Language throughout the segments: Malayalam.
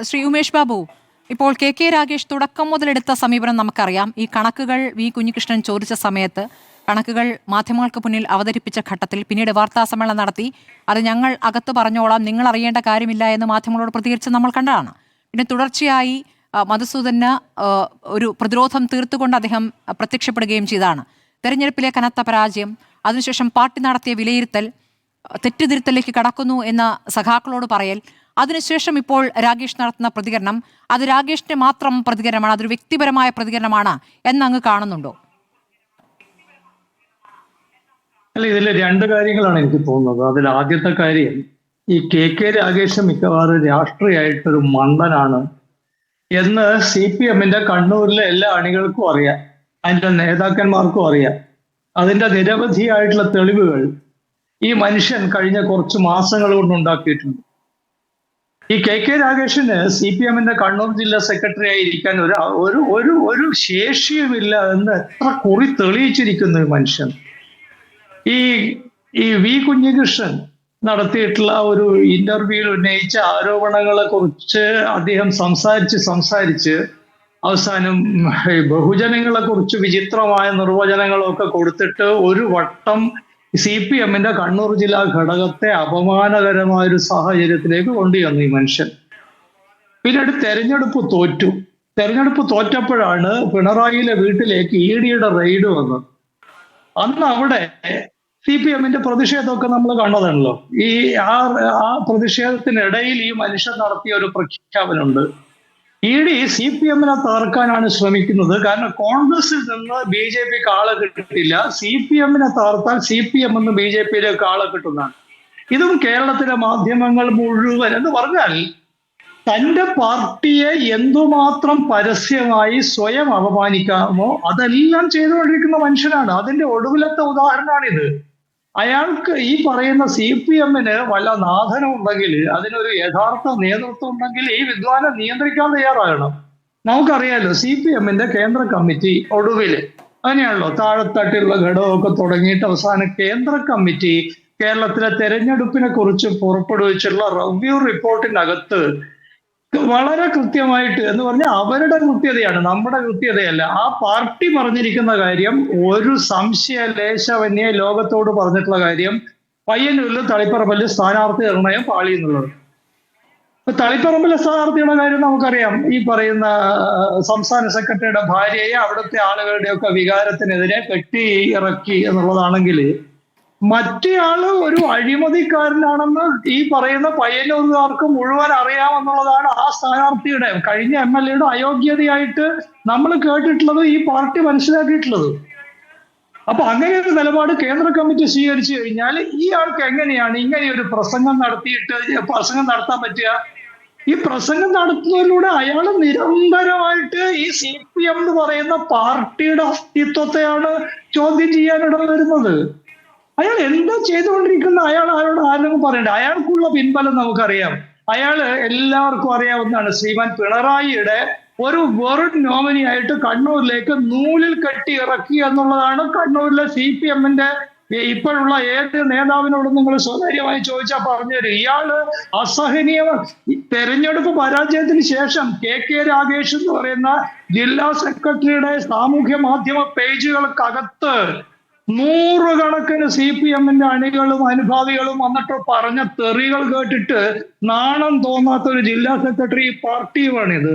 ശ്രീ ഉമേഷ് ബാബു, ഇപ്പോൾ കെ രാഗേഷ് തുടക്കം മുതലെടുത്ത സമീപനം നമുക്കറിയാം. ഈ കണക്കുകൾ വി കുഞ്ഞികൃഷ്ണൻ ചോദിച്ച സമയത്ത് കണക്കുകൾ മാധ്യമങ്ങൾക്ക് മുന്നിൽ അവതരിപ്പിച്ച ഘട്ടത്തിൽ പിന്നീട് വാർത്താ സമ്മേളനം നടത്തി അത് ഞങ്ങൾ അകത്ത് പറഞ്ഞോളാം, നിങ്ങൾ അറിയേണ്ട കാര്യമില്ല എന്ന് മാധ്യമങ്ങളോട് പ്രതികരിച്ച് നമ്മൾ കണ്ടതാണ്. പിന്നെ തുടർച്ചയായി മധുസൂദന് ഒരു പ്രതിരോധം തീർത്തുകൊണ്ട് അദ്ദേഹം പ്രത്യക്ഷപ്പെടുകയും ചെയ്തതാണ്. തെരഞ്ഞെടുപ്പിലെ കനത്ത പരാജയം, അതിനുശേഷം പാർട്ടി നടത്തിയ വിലയിരുത്തൽ, തെറ്റുതിരുത്തലേക്ക് കടക്കുന്നു എന്ന സഖാക്കളോട് പറയൽ, അതിനുശേഷം ഇപ്പോൾ രാഗേഷ് നടത്തുന്ന പ്രതികരണം, അത് രാഗേഷിന്റെ മാത്രം പ്രതികരണമാണ്, അതൊരു വ്യക്തിപരമായ പ്രതികരണമാണ് എന്നങ്ങ് കാണുന്നുണ്ടോ? അല്ല, ഇതിൽ രണ്ട് കാര്യങ്ങളാണ് എനിക്ക് തോന്നുന്നത്. അതിൽ ആദ്യത്തെ കാര്യം, ഈ കെ രാഗേഷ് മിക്കവാറും രാഷ്ട്രീയമായിട്ടൊരു മണ്ടനാണ് എന്ന് CPM-ന്റെ കണ്ണൂരിലെ എല്ലാ അണികൾക്കും അറിയാം, അതിൻ്റെ നേതാക്കന്മാർക്കും അറിയാം. അതിൻ്റെ നിരവധിയായിട്ടുള്ള തെളിവുകൾ ഈ മനുഷ്യൻ കഴിഞ്ഞ കുറച്ച് മാസങ്ങൾ കൊണ്ട് ഉണ്ടാക്കിയിട്ടുണ്ട്. ഈ കെ രാഗേഷിന് CPM-ന്റെ കണ്ണൂർ ജില്ലാ സെക്രട്ടറി ആയിരിക്കാൻ ഒരു ശേഷിയുമില്ല എന്ന് എത്ര കുറി തെളിയിച്ചിരിക്കുന്നു ഈ മനുഷ്യൻ. ഈ വി കുഞ്ഞികൃഷ്ണൻ നടത്തിയിട്ടുള്ള ഒരു ഇന്റർവ്യൂവിൽ ഉന്നയിച്ച ആരോപണങ്ങളെ കുറിച്ച് അദ്ദേഹം സംസാരിച്ച് അവസാനം ബഹുജനങ്ങളെ കുറിച്ച് വിചിത്രമായ നിർവചനങ്ങളൊക്കെ കൊടുത്തിട്ട് ഒരു വട്ടം CPM-ന്റെ കണ്ണൂർ ജില്ലാ ഘടകത്തെ അപമാനകരമായ ഒരു സാഹചര്യത്തിലേക്ക് കൊണ്ടുവന്നു ഈ മനുഷ്യൻ. പിന്നീട് തെരഞ്ഞെടുപ്പ് തോറ്റപ്പോഴാണ് പിണറായിയിലെ വീട്ടിലേക്ക് ED-യുടെ റെയ്ഡ് വന്നത്. അന്ന് അവിടെ CPM-ന്റെ പ്രതിഷേധമൊക്കെ നമ്മൾ കണ്ടതാണല്ലോ. ആ പ്രതിഷേധത്തിനിടയിൽ ഈ മനുഷ്യൻ നടത്തിയ ഒരു പ്രഖ്യാപനമുണ്ട്. ED CPM-നെ തകർക്കാനാണ് ശ്രമിക്കുന്നത്, കാരണം കോൺഗ്രസിൽ നിന്ന് BJP-ക്ക് ആളെ കിട്ടില്ല, CPM-നെ തകർത്താൽ CPM എന്ന് BJP-യിലേക്ക് ആളെ കിട്ടുന്നതാണ്. ഇതും കേരളത്തിലെ മാധ്യമങ്ങൾ മുഴുവൻ എന്ന് പറഞ്ഞാൽ തന്റെ പാർട്ടിയെ എന്തുമാത്രം പരസ്യമായി സ്വയം അപമാനിക്കാമോ അതെല്ലാം ചെയ്തുകൊണ്ടിരിക്കുന്ന മനുഷ്യനാണ്. അതിന്റെ ഒടുവിലത്തെ ഉദാഹരണമാണിത്. അയാൾക്ക് ഈ പറയുന്ന CPM-ന് വല്ല നാഥനം ഉണ്ടെങ്കിൽ, അതിനൊരു യഥാർത്ഥ നേതൃത്വം ഉണ്ടെങ്കിൽ ഈ വിദ്വാനെ നിയന്ത്രിക്കാൻ തയ്യാറാകണം. നമുക്കറിയാലോ, CPM-ന്റെ കേന്ദ്ര കമ്മിറ്റി ഒടുവില് അങ്ങനെയാണല്ലോ, താഴെത്തട്ടിലുള്ള ഘടകമൊക്കെ തുടങ്ങിയിട്ട് അവസാനം കേന്ദ്ര കമ്മിറ്റി കേരളത്തിലെ തെരഞ്ഞെടുപ്പിനെ കുറിച്ച് പുറപ്പെടുവിച്ചുള്ള റിവ്യൂ റിപ്പോർട്ടിനകത്ത് വളരെ കൃത്യമായിട്ട്, എന്ന് പറഞ്ഞാൽ അവരുടെ കൃത്യതയാണ്, നമ്മുടെ കൃത്യതയല്ല, ആ പാർട്ടി പറഞ്ഞിരിക്കുന്ന കാര്യം ഒരു സംശയലേശമന്യേ ലോകത്തോട് പറഞ്ഞിട്ടുള്ള കാര്യം, പയ്യന്നൂരിലും തളിപ്പറമ്പിലും സ്ഥാനാർത്ഥി നിർണയം പാളി എന്നുള്ളത്. തളിപ്പറമ്പിലെ സ്ഥാനാർത്ഥിയുടെ കാര്യം നമുക്കറിയാം. ഈ പറയുന്ന സംസ്ഥാന സെക്രട്ടറിയുടെ ഭാര്യയെ അവിടുത്തെ ആളുകളുടെയൊക്കെ വികാരത്തിനെതിരെ കെട്ടി ഇറക്കി എന്നുള്ളതാണെങ്കിൽ, മറ്റേയാള് ഒരു അഴിമതിക്കാരനാണെന്ന് ഈ പറയുന്ന പയ്യന്നൂരുകാർക്ക് മുഴുവൻ അറിയാമെന്നുള്ളതാണ് ആ സ്ഥാനാർത്ഥിയുടെ കഴിഞ്ഞ MLA-യുടെ അയോഗ്യതയായിട്ട് നമ്മൾ കേട്ടിട്ടുള്ളത്, ഈ പാർട്ടി മനസ്സിലാക്കിയിട്ടുള്ളത്. അപ്പൊ അങ്ങനെ ഒരു നിലപാട് കേന്ദ്ര കമ്മിറ്റി സ്വീകരിച്ചു കഴിഞ്ഞാൽ ഈ ആൾക്ക് എങ്ങനെയാണ് ഇങ്ങനെ ഒരു പ്രസംഗം നടത്താൻ പറ്റുക? ഈ പ്രസംഗം നടത്തുന്നതിലൂടെ അയാൾ നിരന്തരമായിട്ട് ഈ CPM എന്ന് പറയുന്ന പാർട്ടിയുടെ അസ്തിത്വത്തെയാണ് ചോദ്യം ചെയ്യാനിട വരുന്നത്. അയാൾ എന്താ ചെയ്തുകൊണ്ടിരിക്കുന്ന അയാൾ ആരോടും പറയണ്ട. അയാൾക്കുള്ള പിൻബലം നമുക്കറിയാം. അയാള് എല്ലാവർക്കും അറിയാവുന്നതാണ്. ശ്രീമാൻ പിണറായിയുടെ ഒരു വെറും നോമിനി ആയിട്ട് കണ്ണൂരിലേക്ക് നൂലിൽ കെട്ടി ഇറക്കി എന്നുള്ളതാണ് കണ്ണൂരിലെ CPM-ന്റെ ഇപ്പോഴുള്ള ഏത് നേതാവിനോടും നിങ്ങൾ സ്വകാര്യമായി ചോദിച്ചാൽ പറഞ്ഞു തരും. ഇയാള് അസഹനീയ തെരഞ്ഞെടുപ്പ് പരാജയത്തിന് ശേഷം കെ രാഗേഷ് എന്ന് പറയുന്ന ജില്ലാ സെക്രട്ടറിയുടെ സാമൂഹ്യ മാധ്യമ പേജുകൾക്കകത്ത് നൂറുകണക്കിന് CPM-ന്റെ അണികളും അനുഭാവികളും വന്നിട്ട് പറഞ്ഞ തെറികൾ കേട്ടിട്ട് നാണം തോന്നാത്ത ഒരു ജില്ലാ സെക്രട്ടറി പാർട്ടിയുമാണിത്.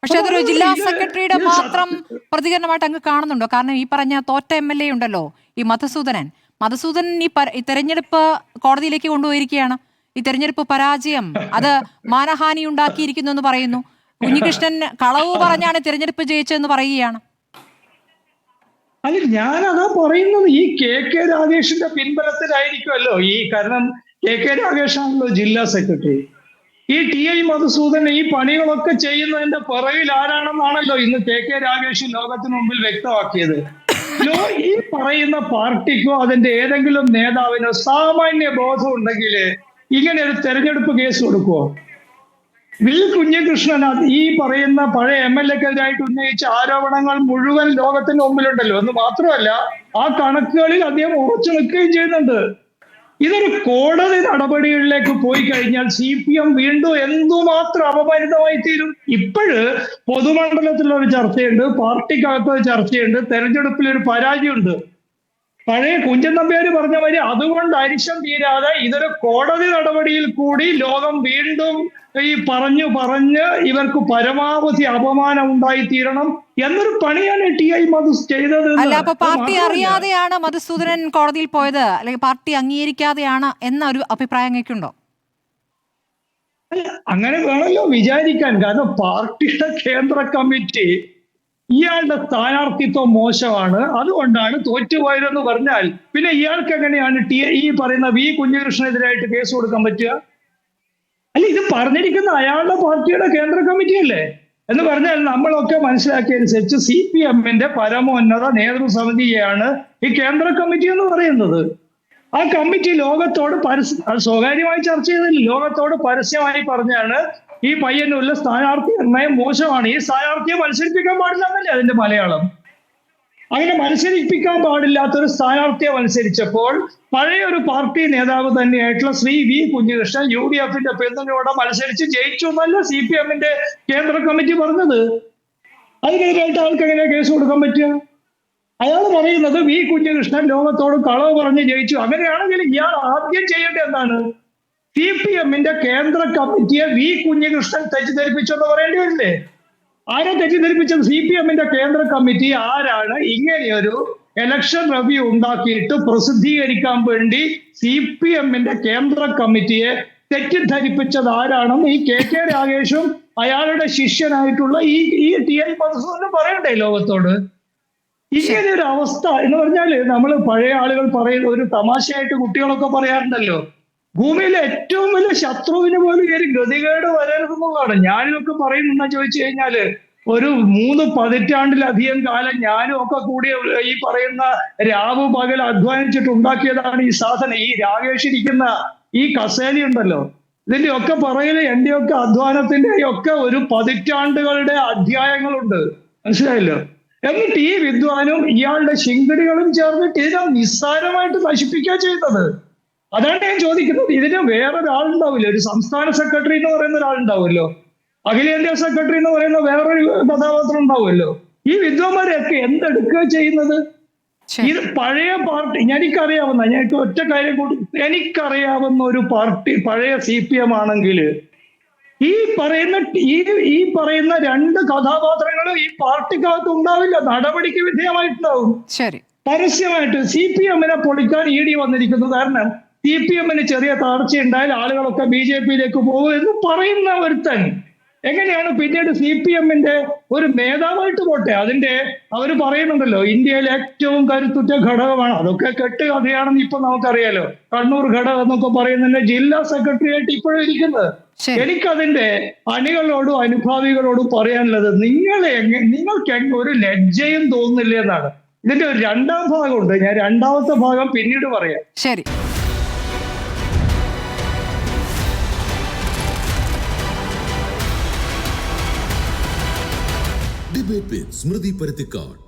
പക്ഷെ അതൊരു ജില്ലാ സെക്രട്ടറിയുടെ മാത്രം പ്രതികരണമായിട്ട് അങ്ങ് കാണുന്നുണ്ടോ? കാരണം ഈ പറഞ്ഞ തോറ്റ MLA ഉണ്ടല്ലോ, ഈ മധുസൂദനൻ ഈ തെരഞ്ഞെടുപ്പ് കോടതിയിലേക്ക് കൊണ്ടുപോയിരിക്കുകയാണ്. ഈ തെരഞ്ഞെടുപ്പ് പരാജയം അത് മാനഹാനി ഉണ്ടാക്കിയിരിക്കുന്നു എന്ന് പറയുന്നു. കുഞ്ഞികൃഷ്ണൻ കളവ് പറഞ്ഞാണ് തെരഞ്ഞെടുപ്പ് ജയിച്ചതെന്ന് പറയുകയാണ്. അല്ല, ഞാനതാ പറയുന്നത്. ഈ കെ രാഗേഷിന്റെ പിൻബലത്തിലായിരിക്കുമല്ലോ കാരണം കെ രാഗേഷാണല്ലോ ജില്ലാ സെക്രട്ടറി. ഈ TI മധുസൂദൻ ഈ പണികളൊക്കെ ചെയ്യുന്നതിന്റെ പുറകിൽ ആരാണെന്നാണല്ലോ ഇന്ന് കെ രാഗേഷ് ലോകത്തിന് മുമ്പിൽ വ്യക്തമാക്കിയത്. ഈ പറയുന്ന പാർട്ടിക്കോ അതിന്റെ ഏതെങ്കിലും നേതാവിനോ സാമാന്യ ബോധം ഉണ്ടെങ്കിൽ ഇങ്ങനെ ഒരു തെരഞ്ഞെടുപ്പ് കേസ് കൊടുക്കുവോ? വി കുഞ്ഞികൃഷ്ണൻ ഈ പറയുന്ന പഴയ MLA-ക്കെതിരായിട്ട് ഉന്നയിച്ച ആരോപണങ്ങൾ മുഴുവൻ ലോകത്തിന്റെ മുമ്പിലുണ്ടല്ലോ. എന്ന് മാത്രമല്ല, ആ കണക്കുകളിൽ അദ്ദേഹം ഉറച്ചു നിൽക്കുകയും ചെയ്യുന്നുണ്ട്. ഇതൊരു കോടതി നടപടികളിലേക്ക് പോയി കഴിഞ്ഞാൽ CPM വീണ്ടും എന്തുമാത്രം അപമാനിതമായി തീരും. ഇപ്പോഴ് പൊതുമണ്ഡലത്തിലുള്ള ഒരു ചർച്ചയുണ്ട്, പാർട്ടിക്കകത്ത് ഒരു ചർച്ചയുണ്ട്, തെരഞ്ഞെടുപ്പിൽ ഒരു പരാജയമുണ്ട്. പഴയ കുഞ്ചൻ നമ്പ്യാർ പറഞ്ഞ മാതിരി അതുകൊണ്ട് അരിശം തീരാതെ ഇതൊരു കോടതി നടപടിയിൽ കൂടി ലോകം വീണ്ടും ഈ പറഞ്ഞ് ഇവർക്ക് പരമാവധി അപമാനം ഉണ്ടായിത്തീരണം എന്നൊരു പണിയാണ് TI മധു ചെയ്തത്. അല്ല, അപ്പൊ പാർട്ടി അറിയാതെയാണ് മധുസൂദനൻ കോടതിയിൽ പോയത്, അല്ലെങ്കിൽ പാർട്ടി അംഗീകരിക്കാതെയാണ് എന്ന ഒരു അഭിപ്രായം അങ്ങേക്കുണ്ടോ? അങ്ങനെ വേണമല്ലോ വിചാരിക്കാൻ. കാരണം പാർട്ടിയുടെ കേന്ദ്ര കമ്മിറ്റി ഇയാളുടെ സ്ഥാനാർത്ഥിത്വം മോശമാണ്, അതുകൊണ്ടാണ് തോറ്റുപോയതെന്ന് പറഞ്ഞാൽ പിന്നെ ഇയാൾക്ക് എങ്ങനെയാണ് ഈ പറയുന്ന V കുഞ്ഞികൃഷ്ണനെതിരായിട്ട് കേസ് കൊടുക്കാൻ പറ്റുക? അല്ല, ഇത് പറഞ്ഞിരിക്കുന്ന അയാളുടെ പാർട്ടിയുടെ കേന്ദ്ര കമ്മിറ്റി അല്ലേ? എന്ന് പറഞ്ഞാൽ നമ്മളൊക്കെ മനസ്സിലാക്കിയനുസരിച്ച് CPM-ന്റെ പരമോന്നത നേതൃസമിതിയാണ് ഈ കേന്ദ്ര കമ്മിറ്റി എന്ന് പറയുന്നത്. ആ കമ്മിറ്റി ലോകത്തോട് സ്വകാര്യമായി ചർച്ച ചെയ്തില്ല, ലോകത്തോട് പരസ്യമായി പറഞ്ഞാണ് ഈ പയ്യന്നൂരിലെ സ്ഥാനാർത്ഥി നിർണയം മോശമാണ്, ഈ സ്ഥാനാർത്ഥിയെ മത്സരിപ്പിക്കാൻ പാടില്ല എന്നല്ലേ അതിന്റെ മലയാളം. അങ്ങനെ മത്സരിപ്പിക്കാൻ പാടില്ലാത്തൊരു സ്ഥാനാർത്ഥിയെ മത്സരിച്ചപ്പോൾ പഴയ ഒരു പാർട്ടി നേതാവ് തന്നെയായിട്ടുള്ള ശ്രീ V കുഞ്ഞികൃഷ്ണൻ UDF-ന്റെ പിന്തുണയോടെ മത്സരിച്ച് ജയിച്ചു എന്നല്ല CPM-ന്റെ കേന്ദ്ര കമ്മിറ്റി പറഞ്ഞത്. അതിനെതിരായിട്ട് ആൾക്ക് എങ്ങനെയാ കേസ് കൊടുക്കാൻ പറ്റുക? അയാൾ പറയുന്നത് V കുഞ്ഞികൃഷ്ണൻ ലോകത്തോട് കളവ് പറഞ്ഞ് ജയിച്ചു. അങ്ങനെയാണെങ്കിൽ ഇയാൾ ആദ്യം ചെയ്യേണ്ടത് എന്താണ്? CPM-ന്റെ കേന്ദ്ര കമ്മിറ്റിയെ V കുഞ്ഞികൃഷ്ണൻ തെറ്റിദ്ധരിപ്പിച്ചെന്ന് പറയേണ്ടി വരില്ലേ? ആരെ തെറ്റിദ്ധരിപ്പിച്ചത്? CPM-ന്റെ കേന്ദ്ര കമ്മിറ്റി ആരാണ് ഇങ്ങനെയൊരു ഇലക്ഷൻ റിവ്യൂ ഉണ്ടാക്കിയിട്ട് പ്രസിദ്ധീകരിക്കാൻ വേണ്ടി CPM-ന്റെ കേന്ദ്ര കമ്മിറ്റിയെ തെറ്റിദ്ധരിപ്പിച്ചത് ആരാണെന്ന് ഈ KK രാഗേഷും അയാളുടെ ശിഷ്യനായിട്ടുള്ള ഈ TI മധുസൂദനും പറയണ്ടേ ലോകത്തോട്? ഇങ്ങനെ ഒരു അവസ്ഥ എന്ന് പറഞ്ഞാല് നമ്മൾ പഴയ ആളുകൾ പറയുന്ന ഒരു തമാശയായിട്ട് കുട്ടികളൊക്കെ പറയാറുണ്ടല്ലോ, ഭൂമിയിലെ ഏറ്റവും വലിയ ശത്രുവിന് പോലും ഒരു ഗതികേട് വരരുതെന്നുള്ളതാണ്. ഞാനിതൊക്കെ പറയുന്ന ചോദിച്ചു കഴിഞ്ഞാല് ഒരു 3 പതിറ്റാണ്ടിലധികം കാലം ഞാനും ഒക്കെ കൂടി ഈ പറയുന്ന രാവ് പകൽ അധ്വാനിച്ചിട്ട് ഉണ്ടാക്കിയതാണ് ഈ സാധനം. ഈ രാകേഷ് ഇരിക്കുന്ന ഈ കസേരയുണ്ടല്ലോ, ഇതിന്റെ ഒക്കെ പറയല് എന്റെയൊക്കെ അധ്വാനത്തിന്റെ ഒക്കെ ഒരു പതിറ്റാണ്ടുകളുടെ അധ്യായങ്ങളുണ്ട്, മനസ്സിലായല്ലോ. എന്നിട്ട് ഈ വിദ്വാനും ഇയാളുടെ ശിങ്കിടികളും ചേർന്നിട്ട് ഇതിനെ നിസ്സാരമായിട്ട് നശിപ്പിക്കുക ചെയ്യുന്നത്. അതാണ് ഞാൻ ചോദിക്കുന്നത്. ഇതിന് വേറൊരാളുണ്ടാവില്ല, ഒരു സംസ്ഥാന സെക്രട്ടറി എന്ന് പറയുന്ന ഒരാളുണ്ടാവുമല്ലോ, അഖിലേന്ത്യാ സെക്രട്ടറി എന്ന് പറയുന്ന വേറൊരു കഥാപാത്രം ഉണ്ടാവുമല്ലോ. ഈ വിദ്വാന്മാരെയൊക്കെ എന്തെടുക്കുക ചെയ്യുന്നത്? ഇത് പഴയ പാർട്ടി, എനിക്കറിയാവുന്ന, ഞാൻ ഒറ്റ കാര്യം കൂടി, എനിക്കറിയാവുന്ന ഒരു പാർട്ടി പഴയ CPM ആണെങ്കിൽ ഈ പറയുന്ന 2 കഥാപാത്രങ്ങളും ഈ പാർട്ടിക്കകത്ത് ഉണ്ടാവില്ല, നടപടിക്ക് വിധേയമായിട്ടുണ്ടാവും. ശരി, പരസ്യമായിട്ട് CPM-നെ പൊളിക്കാൻ ED വന്നിരിക്കുന്നു. കാരണം CPM-ന് ചെറിയ തളർച്ചയുണ്ടായാൽ ആളുകളൊക്കെ BJP-യിലേക്ക് പോകും എന്ന് പറയുന്ന ഒരുത്തൻ എങ്ങനെയാണ് പിന്നീട് CPM-ന്റെ ഒരു നേതാവായിട്ട് പോട്ടെ? അവർ പറയുന്നുണ്ടല്ലോ ഇന്ത്യയിലെ ഏറ്റവും കരുത്തുറ്റ ഘടകമാണ്, അതൊക്കെ കെട്ട് കഥയാണെന്ന് ഇപ്പൊ നമുക്കറിയാലോ. കണ്ണൂർ ഘടകം എന്നൊക്കെ പറയുന്നതിന്റെ ജില്ലാ സെക്രട്ടറി ആയിട്ട് ഇപ്പോഴും ഇരിക്കുന്നത്. എനിക്കതിന്റെ അണികളോടും അനുഭാവികളോടും പറയാനുള്ളത്, നിങ്ങൾക്ക് ഒരു ലജ്ജയും തോന്നുന്നില്ല എന്നാണ്. ഇതിന്റെ ഒരു 2ാം ഭാഗമുണ്ട്, ഞാൻ 2ാമത്തെ ഭാഗം പിന്നീട് പറയാം. ശരി. ഡിബേറ്റ് വിത്ത് സ്മൃതി പരുത്തിക്കാട്.